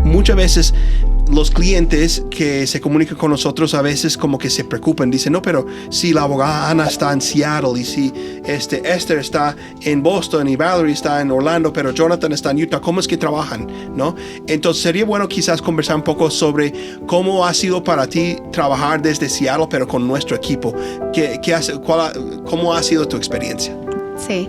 muchas veces los clientes que se comunican con nosotros a veces como que se preocupan, dicen, no, pero si la abogada Ana está en Seattle y si Esther está en Boston y Valerie está en Orlando, pero Jonathan está en Utah, ¿cómo es que trabajan? ¿No? Entonces sería bueno quizás conversar un poco sobre cómo ha sido para ti trabajar desde Seattle, pero con nuestro equipo. ¿Cómo ha sido tu experiencia? Sí.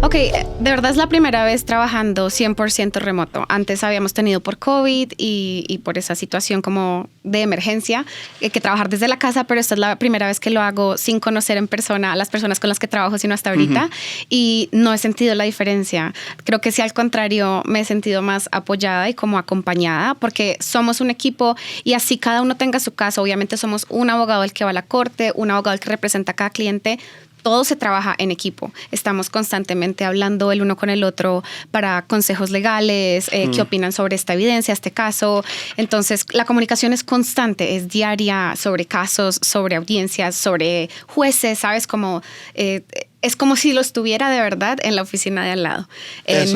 Ok, de verdad es la primera vez trabajando 100% remoto. Antes habíamos tenido por COVID y por esa situación como de emergencia que trabajar desde la casa, pero esta es la primera vez que lo hago sin conocer en persona a las personas con las que trabajo, sino hasta ahorita. Y no he sentido la diferencia. Creo que sí, al contrario, me he sentido más apoyada y como acompañada, porque somos un equipo y así cada uno tenga su caso. Obviamente somos un abogado el que va a la corte, un abogado el que representa a cada cliente. Todo se trabaja en equipo. Estamos constantemente hablando el uno con el otro para consejos legales, qué opinan sobre esta evidencia, este caso. Entonces, la comunicación es constante, es diaria sobre casos, sobre audiencias, sobre jueces, ¿sabes? Como... es como si los tuviera de verdad en la oficina de al lado.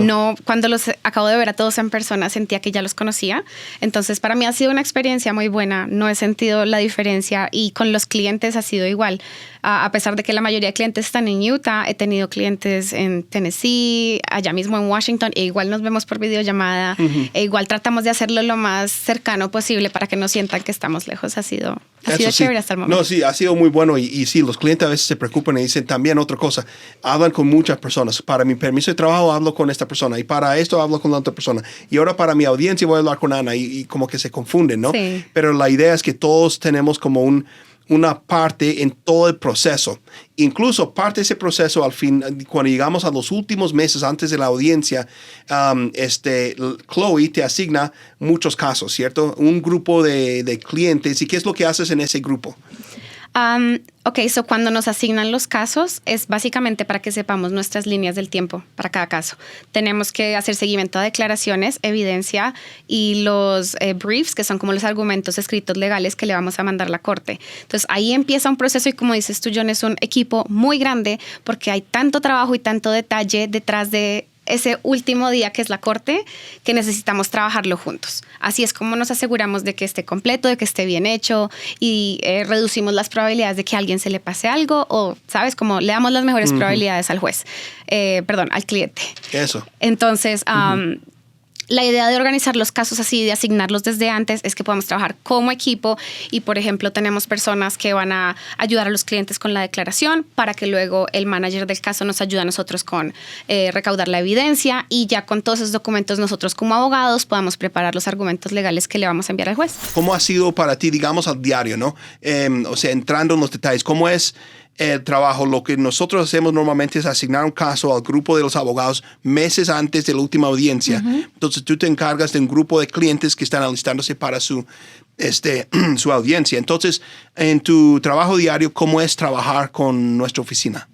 No, cuando los acabo de ver a todos en persona sentía que ya los conocía. Entonces, para mí ha sido una experiencia muy buena. No he sentido la diferencia y con los clientes ha sido igual. A pesar de que la mayoría de clientes están en Utah, he tenido clientes en Tennessee, allá mismo en Washington, e igual nos vemos por videollamada, e igual tratamos de hacerlo lo más cercano posible para que no sientan que estamos lejos. Ha sido chévere hasta el momento. No, sí, ha sido muy bueno y sí, los clientes a veces se preocupan y dicen también otra cosa. Hablan con muchas personas. Para mi permiso de trabajo hablo con esta persona y para esto hablo con la otra persona. Y ahora para mi audiencia voy a hablar con Ana y como que se confunden, ¿no? Sí. Pero la idea es que todos tenemos como una parte en todo el proceso. Incluso parte de ese proceso al fin, cuando llegamos a los últimos meses antes de la audiencia, Chloe te asigna muchos casos, ¿cierto? Un grupo de clientes. ¿Y qué es lo que haces en ese grupo? Ok, cuando nos asignan los casos es básicamente para que sepamos nuestras líneas del tiempo para cada caso. Tenemos que hacer seguimiento a declaraciones, evidencia y los briefs, que son como los argumentos escritos legales que le vamos a mandar a la corte. Entonces ahí empieza un proceso y como dices tú, John, es un equipo muy grande porque hay tanto trabajo y tanto detalle detrás de ese último día que es la corte, que necesitamos trabajarlo juntos. Así es como nos aseguramos de que esté completo, de que esté bien hecho y reducimos las probabilidades de que a alguien se le pase algo o, ¿sabes? Como le damos las mejores probabilidades al juez, al cliente. Eso. Entonces, la idea de organizar los casos así, de asignarlos desde antes, es que podamos trabajar como equipo y, por ejemplo, tenemos personas que van a ayudar a los clientes con la declaración para que luego el manager del caso nos ayude a nosotros con recaudar la evidencia y ya con todos esos documentos nosotros como abogados podamos preparar los argumentos legales que le vamos a enviar al juez. ¿Cómo ha sido para ti, digamos, al diario, ¿no? O sea, entrando en los detalles, ¿cómo es el trabajo? Lo que nosotros hacemos normalmente es asignar un caso al grupo de los abogados meses antes de la última audiencia. Entonces tú te encargas de un grupo de clientes que están alistándose para su audiencia. Entonces, en tu trabajo diario, ¿cómo es trabajar con nuestra oficina?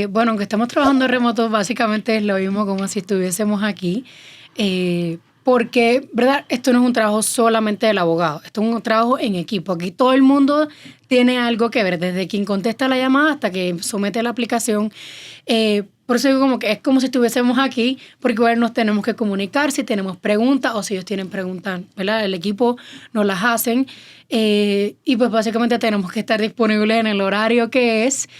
Bueno, aunque estamos trabajando remoto, básicamente es lo mismo como si estuviésemos aquí. Porque, ¿verdad? Esto no es un trabajo solamente del abogado, esto es un trabajo en equipo. Aquí todo el mundo tiene algo que ver, desde quien contesta la llamada hasta que somete la aplicación. Por eso digo como que es como si estuviésemos aquí, porque igual nos tenemos que comunicar si tenemos preguntas o si ellos tienen preguntas, ¿verdad? El equipo nos las hacen y pues básicamente tenemos que estar disponibles en el horario que es.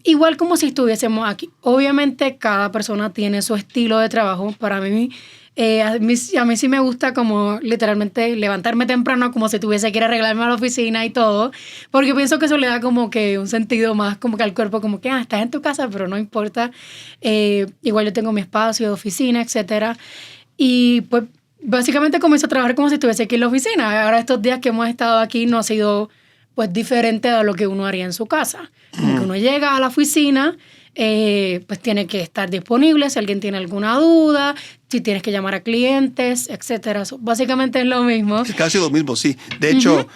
Igual como si estuviésemos aquí. Obviamente cada persona tiene su estilo de trabajo. Para mí, a mí sí me gusta como literalmente levantarme temprano como si tuviese que ir a arreglarme a la oficina y todo, porque pienso que eso le da como que un sentido más como que al cuerpo, como que estás en tu casa, pero no importa. Igual yo tengo mi espacio de oficina, etcétera. Y pues básicamente comienzo a trabajar como si estuviese aquí en la oficina. Ahora estos días que hemos estado aquí no ha sido pues diferente a lo que uno haría en su casa. Como que uno llega a la oficina, pues tiene que estar disponible si alguien tiene alguna duda, si tienes que llamar a clientes, etcétera. Básicamente es lo mismo. Es casi lo mismo, sí. De hecho,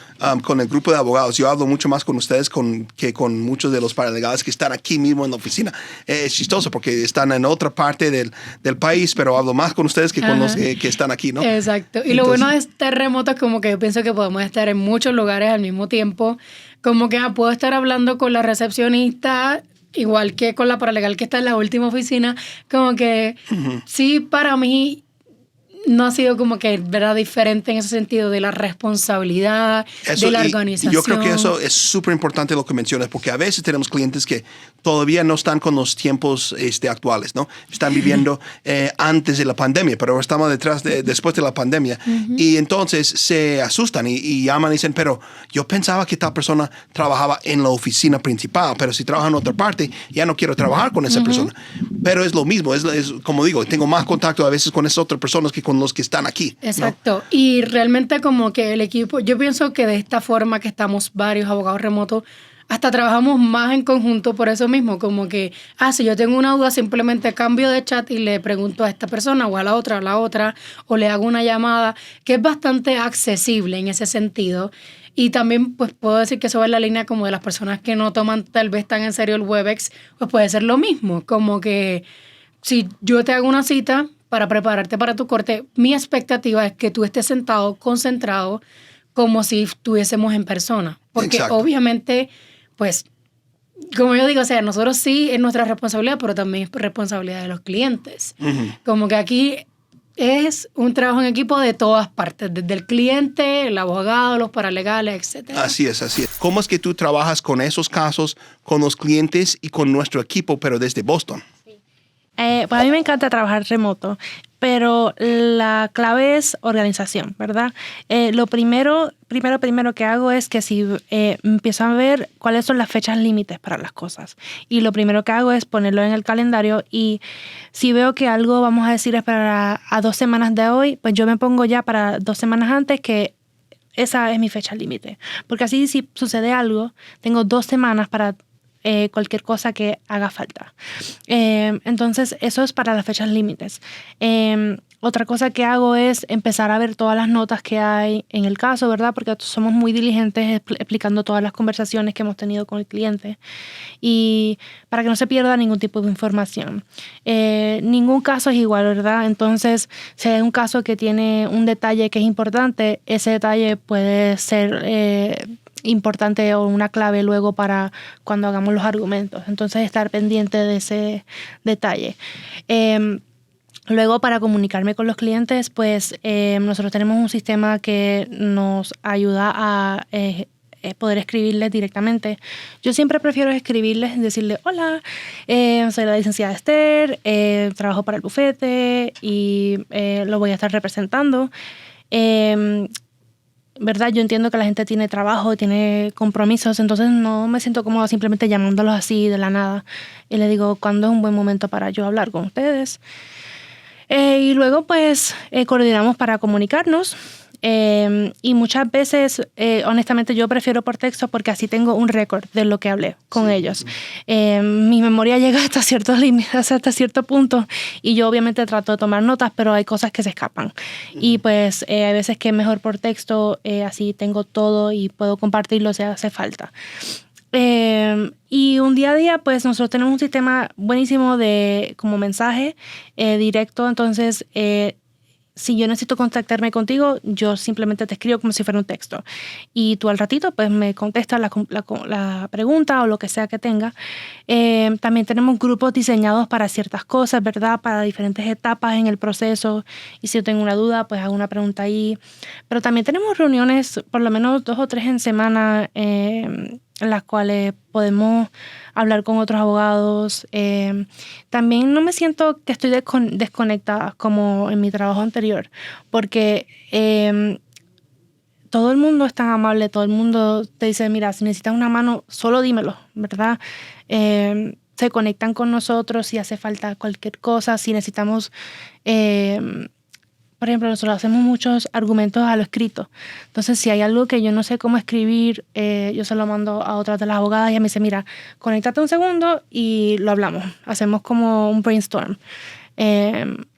con el grupo de abogados, yo hablo mucho más con ustedes que con muchos de los paralegales que están aquí mismo en la oficina. Es chistoso porque están en otra parte del país, pero hablo más con ustedes que con los que están aquí, ¿no? Exacto. Y lo bueno de estar remoto es como que yo pienso que podemos estar en muchos lugares al mismo tiempo. Como que puedo estar hablando con la recepcionista igual que con la paralegal que está en la última oficina, como que sí, para mí no ha sido como que, ¿verdad?, diferente en ese sentido de la responsabilidad, de la organización. Yo creo que eso es súper importante lo que mencionas, porque a veces tenemos clientes que todavía no están con los tiempos actuales, ¿no? Están viviendo antes de la pandemia, pero estamos después de la pandemia. Y entonces se asustan y llaman y dicen, pero yo pensaba que tal persona trabajaba en la oficina principal, pero si trabaja en otra parte, ya no quiero trabajar con esa persona. Pero es lo mismo, es como digo, tengo más contacto a veces con esas otras personas que con los que están aquí. Exacto. ¿No? Y realmente como que el equipo, yo pienso que de esta forma que estamos varios abogados remotos, hasta trabajamos más en conjunto por eso mismo, como que, si yo tengo una duda, simplemente cambio de chat y le pregunto a esta persona o a la otra, o le hago una llamada, que es bastante accesible en ese sentido. Y también pues puedo decir que eso va en la línea como de las personas que no toman tal vez tan en serio el Webex, pues puede ser lo mismo, como que si yo te hago una cita para prepararte para tu corte, mi expectativa es que tú estés sentado, concentrado, como si estuviésemos en persona. Porque Exacto. Obviamente, pues, como yo digo, o sea, nosotros sí es nuestra responsabilidad, pero también es responsabilidad de los clientes. Como que aquí es un trabajo en equipo de todas partes, desde el cliente, el abogado, los paralegales, etc. Así es, así es. ¿Cómo es que tú trabajas con esos casos, con los clientes y con nuestro equipo, pero desde Boston? Pues a mí me encanta trabajar remoto, pero la clave es organización, ¿verdad? Lo primero que hago es que si empiezo a ver cuáles son las fechas límites para las cosas. Y lo primero que hago es ponerlo en el calendario, y si veo que algo, vamos a decir, es para a 2 semanas de hoy, pues yo me pongo ya para 2 semanas antes que esa es mi fecha límite. Porque así, si sucede algo, tengo 2 semanas para cualquier cosa que haga falta. Entonces, eso es para las fechas límites. Otra cosa que hago es empezar a ver todas las notas que hay en el caso, ¿verdad? Porque somos muy diligentes explicando todas las conversaciones que hemos tenido con el cliente, y para que no se pierda ningún tipo de información. Ningún caso es igual, ¿verdad? Entonces, si hay un caso que tiene un detalle que es importante, ese detalle puede ser importante o una clave luego para cuando hagamos los argumentos. Entonces, estar pendiente de ese detalle. Luego, para comunicarme con los clientes, pues nosotros tenemos un sistema que nos ayuda a poder escribirles directamente. Yo siempre prefiero escribirles, decirles, hola, soy la licenciada Esther, trabajo para el bufete y lo voy a estar representando. ¿Verdad? Yo entiendo que la gente tiene trabajo, tiene compromisos, entonces no me siento cómoda simplemente llamándolos así de la nada. Y les digo, ¿cuándo es un buen momento para yo hablar con ustedes? Y luego, pues, coordinamos para comunicarnos. Y muchas veces, honestamente, yo prefiero por texto porque así tengo un récord de lo que hablé con ellos. Mi memoria llega hasta ciertos límites, hasta cierto punto, y yo obviamente trato de tomar notas, pero hay cosas que se escapan. Y pues hay veces que es mejor por texto, así tengo todo y puedo compartirlo si hace falta. Y un día a día, pues nosotros tenemos un sistema buenísimo de como mensaje directo. Entonces, si yo necesito contactarme contigo, yo simplemente te escribo como si fuera un texto. Y tú al ratito, pues me contestas la pregunta o lo que sea que tenga. También tenemos grupos diseñados para ciertas cosas, ¿verdad? Para diferentes etapas en el proceso. Y si yo tengo una duda, pues hago una pregunta ahí. Pero también tenemos reuniones, por lo menos 2 o 3 en semana, en las cuales podemos hablar con otros abogados. También no me siento que estoy desconectada como en mi trabajo anterior, porque todo el mundo es tan amable, todo el mundo te dice, mira, si necesitas una mano, solo dímelo, ¿verdad? Se conectan con nosotros si hace falta cualquier cosa, si necesitamos... Por ejemplo, nosotros hacemos muchos argumentos a lo escrito. Entonces, si hay algo que yo no sé cómo escribir, yo se lo mando a otras de las abogadas y ella me dice, mira, conéctate un segundo y lo hablamos. Hacemos como un brainstorm.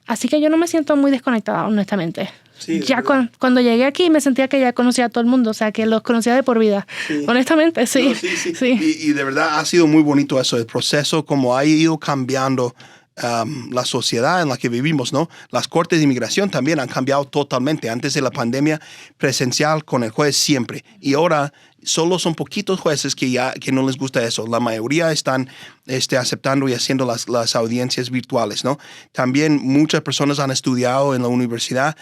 Así que yo no me siento muy desconectada, honestamente. Sí, ya cuando llegué aquí me sentía que ya conocía a todo el mundo, o sea, que los conocía de por vida. Sí. Honestamente, sí. No, sí. Y de verdad ha sido muy bonito eso, el proceso, como ha ido cambiando la sociedad en la que vivimos, ¿no? Las cortes de inmigración también han cambiado totalmente. Antes de la pandemia, presencial con el juez siempre. Y ahora Solo son poquitos jueces que no les gusta eso. La mayoría están aceptando y haciendo las audiencias virtuales, ¿no? También muchas personas han estudiado en la universidad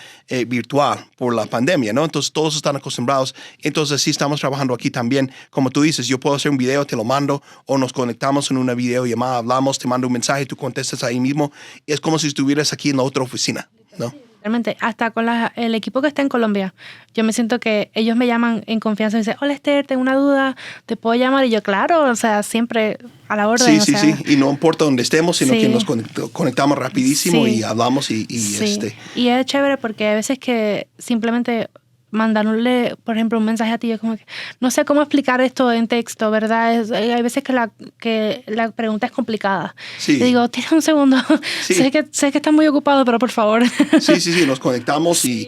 virtual por la pandemia, ¿no? Entonces todos están acostumbrados. Entonces sí estamos trabajando aquí también. Como tú dices, yo puedo hacer un video, te lo mando, o nos conectamos en una videollamada, hablamos, te mando un mensaje, tú contestas ahí mismo. Es como si estuvieras aquí en la otra oficina, ¿no? Realmente, hasta con el equipo que está en Colombia, yo me siento que ellos me llaman en confianza y dicen, hola Esther, tengo una duda, ¿te puedo llamar? Y yo, claro, o sea, siempre a la orden. Sí, sí. Y no importa dónde estemos, sino sí. que nos conectamos rapidísimo Sí. y hablamos y Sí. Y es chévere porque a veces que simplemente mandarle, por ejemplo, un mensaje a ti, es como que no sé cómo explicar esto en texto, ¿verdad? Hay veces que la pregunta es complicada. Sí. Y digo, tienes un segundo. Sí. sé que estás muy ocupado, pero por favor. Sí, nos conectamos y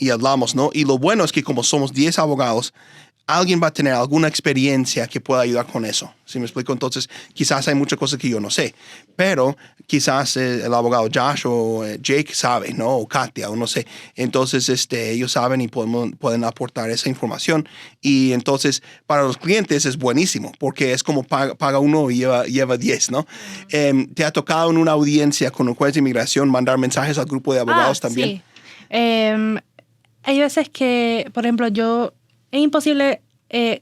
hablamos, ¿no? Y lo bueno es que como somos 10 abogados, alguien va a tener alguna experiencia que pueda ayudar con eso. ¿Sí me explico? Entonces, quizás hay muchas cosas que yo no sé, pero quizás el abogado Josh o Jake sabe, ¿no? O Katia, o no sé. Entonces, ellos saben y pueden aportar esa información. Y entonces, para los clientes es buenísimo, porque es como paga uno y lleva 10, ¿no? ¿Te ha tocado en una audiencia con un juez de inmigración mandar mensajes al grupo de abogados también? Sí. Hay veces que, por ejemplo, es imposible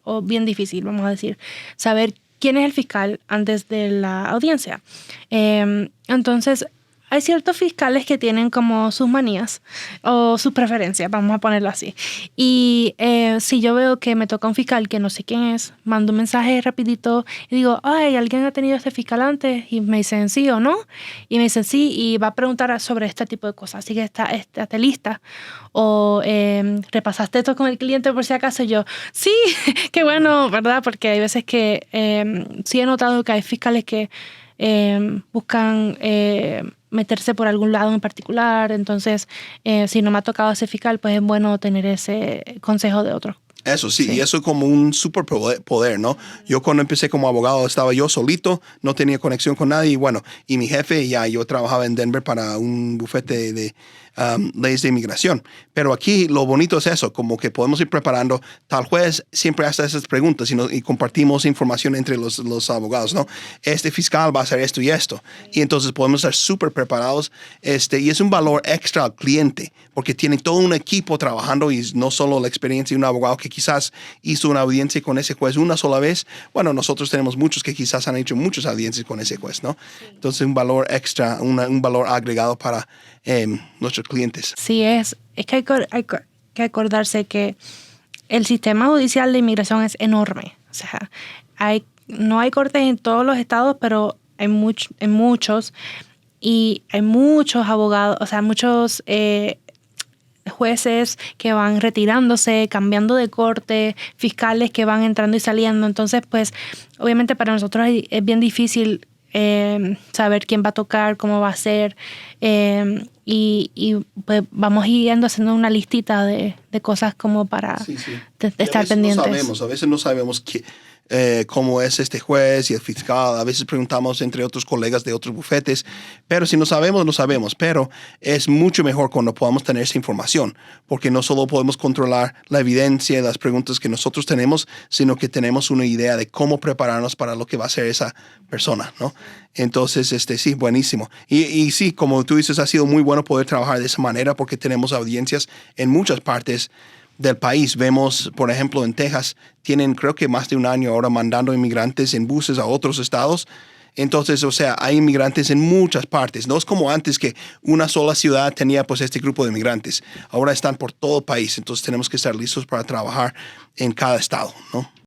o bien difícil, vamos a decir, saber quién es el fiscal antes de la audiencia. Entonces, hay ciertos fiscales que tienen como sus manías o sus preferencias, vamos a ponerlo así. Y si yo veo que me toca un fiscal que no sé quién es, mando un mensaje rapidito y digo, ay, ¿alguien ha tenido este fiscal antes? Y me dicen sí o no. Y me dicen sí y va a preguntar sobre este tipo de cosas. Así que estate lista. O repasaste esto con el cliente por si acaso. Y yo, sí, qué bueno, ¿verdad? Porque hay veces que sí he notado que hay fiscales que buscan meterse por algún lado en particular. Entonces, si no me ha tocado ese fiscal, pues es bueno tener ese consejo de otro. Eso sí, y eso es como un superpoder, ¿no? Yo cuando empecé como abogado estaba yo solito, no tenía conexión con nadie, y bueno, y mi jefe, yo trabajaba en Denver para un bufete de leyes de inmigración. Pero aquí lo bonito es eso, como que podemos ir preparando, tal juez siempre hace esas preguntas y compartimos información entre los abogados, ¿no? Este fiscal va a hacer esto y esto. Y entonces podemos estar súper preparados, y es un valor extra al cliente, porque tiene todo un equipo trabajando y no solo la experiencia de un abogado que quizás hizo una audiencia con ese juez una sola vez. Bueno, nosotros tenemos muchos que quizás han hecho muchas audiencias con ese juez, ¿no? Sí. Entonces, un valor extra, un valor agregado para nuestros clientes. Sí, es que hay que acordarse que el sistema judicial de inmigración es enorme. O sea, no hay cortes en todos los estados, pero en muchos. Y hay muchos abogados, o sea, muchos jueces que van retirándose, cambiando de corte, fiscales que van entrando y saliendo. Entonces, pues, obviamente para nosotros es bien difícil saber quién va a tocar, cómo va a ser. Y pues vamos yendo haciendo una listita de cosas como para estar pendientes. A veces no sabemos cómo es este juez y el fiscal. A veces preguntamos entre otros colegas de otros bufetes, pero si no sabemos, no sabemos. Pero es mucho mejor cuando podamos tener esa información, porque no solo podemos controlar la evidencia y las preguntas que nosotros tenemos, sino que tenemos una idea de cómo prepararnos para lo que va a ser esa persona, ¿no? Entonces, sí, buenísimo. Y sí, como tú dices, ha sido muy bueno poder trabajar de esa manera porque tenemos audiencias en muchas partes del país. Vemos, por ejemplo, en Texas, tienen creo que más de un año ahora mandando inmigrantes en buses a otros estados. Entonces, o sea, hay inmigrantes en muchas partes. No es como antes que una sola ciudad tenía pues este grupo de inmigrantes. Ahora están por todo el país. Entonces tenemos que estar listos para trabajar en cada estado, ¿no?